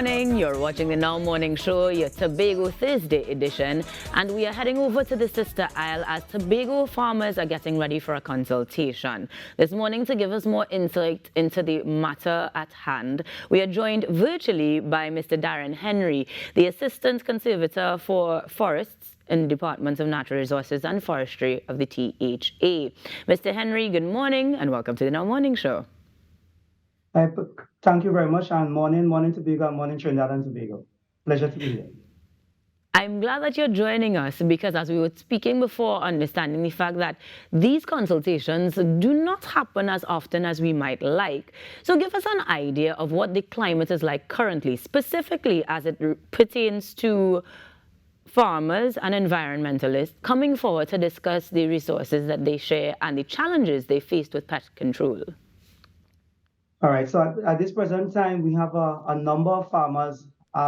morning. You're watching the Now Morning Show, your Tobago Thursday edition, and we are heading over to the Sister Isle as Tobago farmers are getting ready for a consultation. This morning, to give us more insight into the matter at hand, we are joined virtually by Mr. Darren Henry, the Assistant Conservator for Forests in the Department of Natural Resources and Forestry of the THA. Mr. Henry, good morning and welcome to the Now Morning Show. Thank you very much, and morning Tobago, and morning Trinidad and Tobago. Pleasure to be here. I'm glad that you're joining us because as we were speaking before, understanding the fact that these consultations do not happen as often as we might like. So give us an idea of what the climate is like currently, specifically as it pertains to farmers and environmentalists coming forward to discuss the resources that they share and the challenges they faced with pest control. All right, so at this present time, we have a number of farmers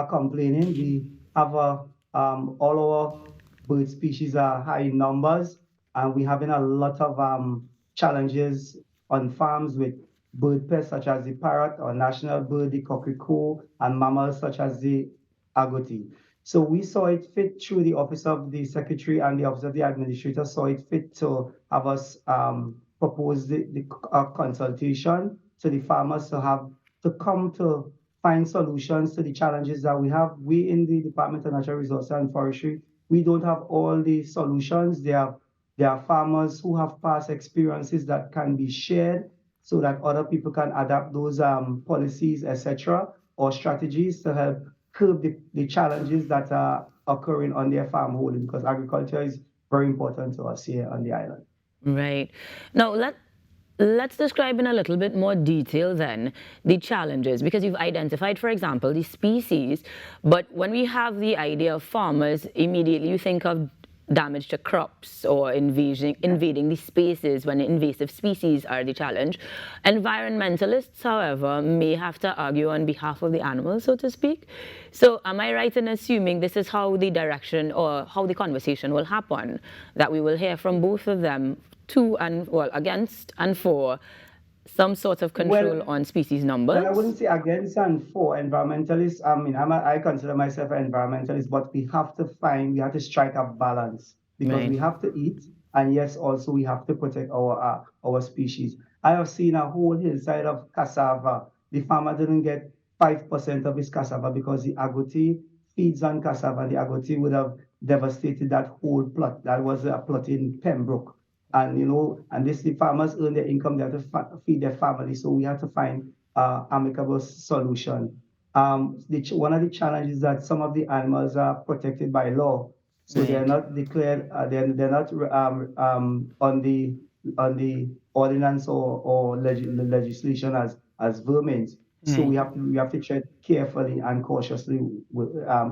complaining. We have all our bird species are high in numbers, and we're having a lot of challenges on farms with bird pests such as the parrot or national bird, the cockatoo, and mammals such as the agouti. So we saw it fit through the Office of the Secretary and the Office of the Administrator saw it fit to have us propose the consultation to the farmers to come to find solutions to the challenges that we have. We in the Department of Natural Resources and Forestry, we don't have all the solutions. There are farmers who have past experiences that can be shared so that other people can adapt those policies, etc., or strategies to help curb the challenges that are occurring on their farm holding, because agriculture is very important to us here on the island. Right. Now, let's describe in a little bit more detail then the challenges, because you've identified, for example, the species, but when we have the idea of farmers, immediately you think of damage to crops or invading the spaces when invasive species are the challenge. Environmentalists, however, may have to argue on behalf of the animals, so to speak. So am I right in assuming this is how the direction or how the conversation will happen, that we will hear from both of them against and for some sort of control on species numbers? Well, I wouldn't say against and for environmentalists. I mean, I consider myself an environmentalist, but we have to strike a balance because we have to eat, and yes, also we have to protect our species. I have seen a whole hillside of cassava. The farmer didn't get 5% of his cassava because the agouti feeds on cassava. The agouti would have devastated that whole plot. That was a plot in Pembroke. And the farmers earn their income, they have to feed their family. So we have to find amicable solution. One of the challenges is that some of the animals are protected by law, so they're not declared. They're not on the ordinance or legislation as vermin. So we have to tread carefully and cautiously,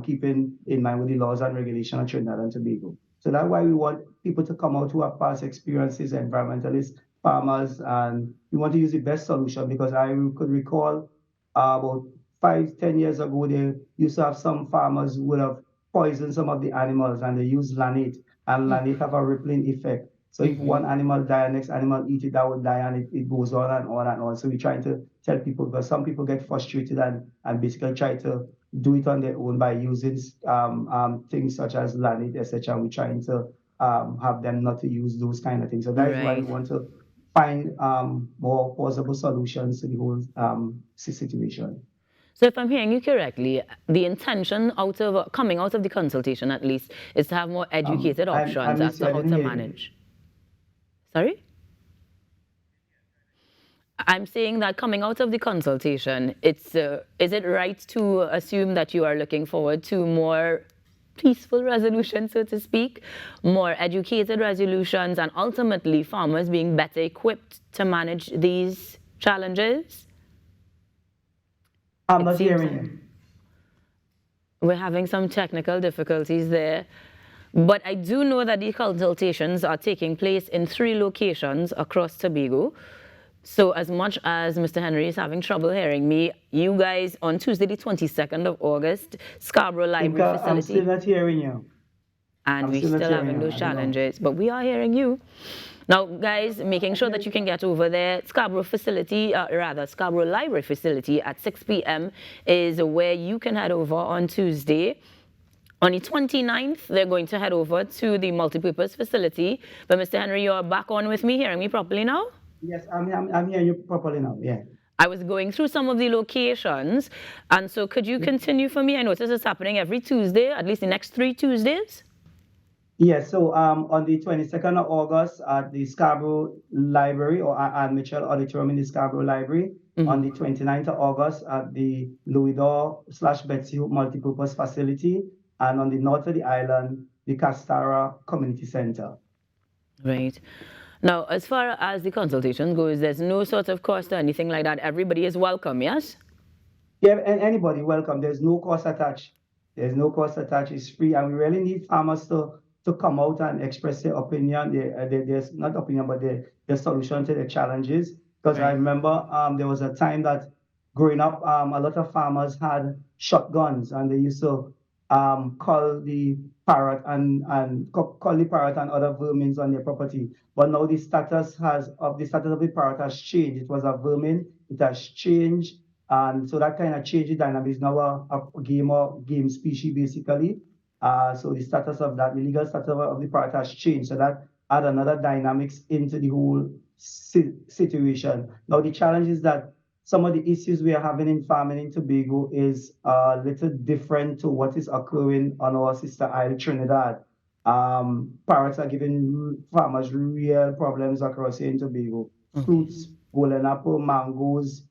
keeping in mind with the laws and regulations of Trinidad and Tobago. So that's why we want people to come out who have past experiences, environmentalists, farmers, and we want to use the best solution, because I could recall about 5-10 years ago, they used to have some farmers who would have poisoned some of the animals, and they use lanate, and lanate have a rippling effect. So if one animal dies, next animal eat it, that would die, and it goes on and on and on. So we're trying to tell people, because some people get frustrated and basically try to do it on their own by using things such as lanate, etc. We're trying to have them not to use those kind of things. So that is why we want to find more possible solutions to the whole situation. So if I'm hearing you correctly, the intention coming out of the consultation, at least, is to have more educated options as to how to manage. Sorry? I'm saying that coming out of the consultation, is it right to assume that you are looking forward to more peaceful resolutions, so to speak, more educated resolutions, and ultimately farmers being better equipped to manage these challenges? I'm not hearing you. We're having some technical difficulties there. But I do know that the consultations are taking place in 3 locations across Tobago. So as much as Mr. Henry is having trouble hearing me, you guys on Tuesday, the 22nd of August, Scarborough Library Facility. I'm still not hearing you. And we're still having those challenges, but we are hearing you. Now, guys, making sure that you can get over there. Scarborough facility, Scarborough Library facility at 6 p.m. is where you can head over on Tuesday. On the 29th, they're going to head over to the multipurpose facility. But Mr. Henry, you're back on with me, hearing me properly now? Yes, I'm hearing you properly now, yeah. I was going through some of the locations, and so could you continue for me? I notice it's happening every Tuesday, at least the next 3 Tuesdays. Yes, so on the 22nd of August at the Scarborough Library or Anne Mitchell Auditorium in the Scarborough Library. On the 29th of August at the Louisdor/Betsy Hope Multipurpose Facility, and on the north of the island, the Castara Community Center. Right. Now, as far as the consultation goes, there's no sort of cost or anything like that. Everybody is welcome, yes? Yeah, and anybody welcome. There's no cost attached. There's no cost attached. It's free, and we really need farmers to come out and express their opinion. There's not opinion, but their solution to the challenges. Because I remember there was a time that growing up, a lot of farmers had shotguns, and they used to call the parrot and call the parrot and other vermins on their property. But now the status of the parrot has changed. It was a vermin. It has changed. And so that kind of changed the dynamics. Now a game species basically. So the status of that, the legal status of the parrot has changed. So that add another dynamics into the whole situation. Now the challenge is that some of the issues we are having in farming in Tobago is a little different to what is occurring on our sister island, Trinidad. Parrots are giving farmers real problems across here in Tobago. Fruits, golden apple, mangoes,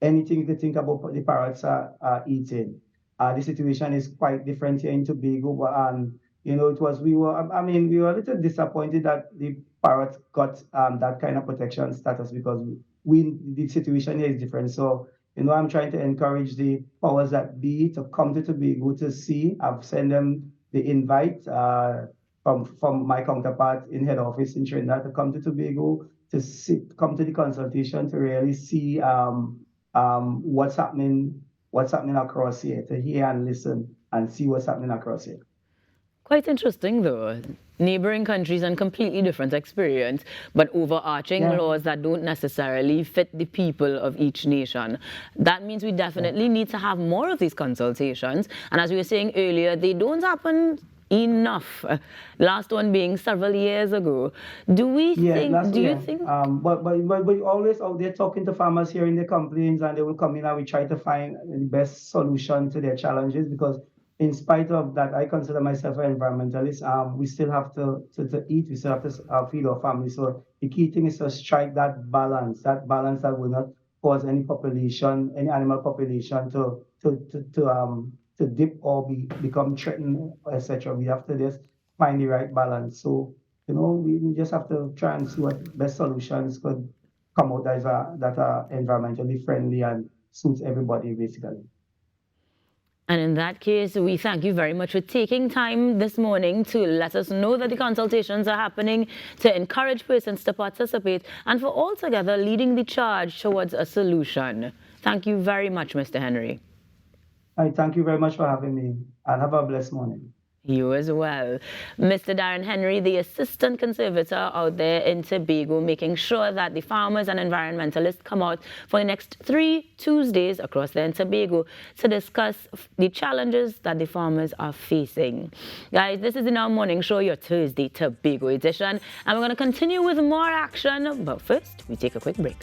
anything you could think about the parrots are eating. The situation is quite different here in Tobago, but we were a little disappointed that the parrot got that kind of protection status because the situation here is different. So, I'm trying to encourage the powers that be to come to Tobago to see. I've sent them the invite from my counterpart in head office in Trinidad to come to Tobago to come to the consultation to really see what's happening across here, to hear and listen and see what's happening across here. Quite interesting, though. Neighboring countries and completely different experience, but overarching laws that don't necessarily fit the people of each nation. That means we definitely need to have more of these consultations. And as we were saying earlier, they don't happen enough. Last one being several years ago. Do you think? But we're always out there talking to farmers, hearing their complaints, and they will come in and we try to find the best solution to their challenges because in spite of that, I consider myself an environmentalist. We still have to eat. We still have to feed our family. So the key thing is to strike that balance that will not cause any animal population to dip or become threatened, etc. We have to just find the right balance. So we just have to try and see what best solutions could come out that are environmentally friendly and suits everybody basically. And in that case, we thank you very much for taking time this morning to let us know that the consultations are happening, to encourage persons to participate, and for all together leading the charge towards a solution. Thank you very much, Mr. Henry. Thank you very much for having me, and have a blessed morning. You as well. Mr. Darren Henry, the Assistant Conservator out there in Tobago, making sure that the farmers and environmentalists come out for the next 3 Tuesdays across there in Tobago to discuss the challenges that the farmers are facing. Guys, this is the Now Morning Show, your Thursday Tobago edition, and we're going to continue with more action, but first, we take a quick break.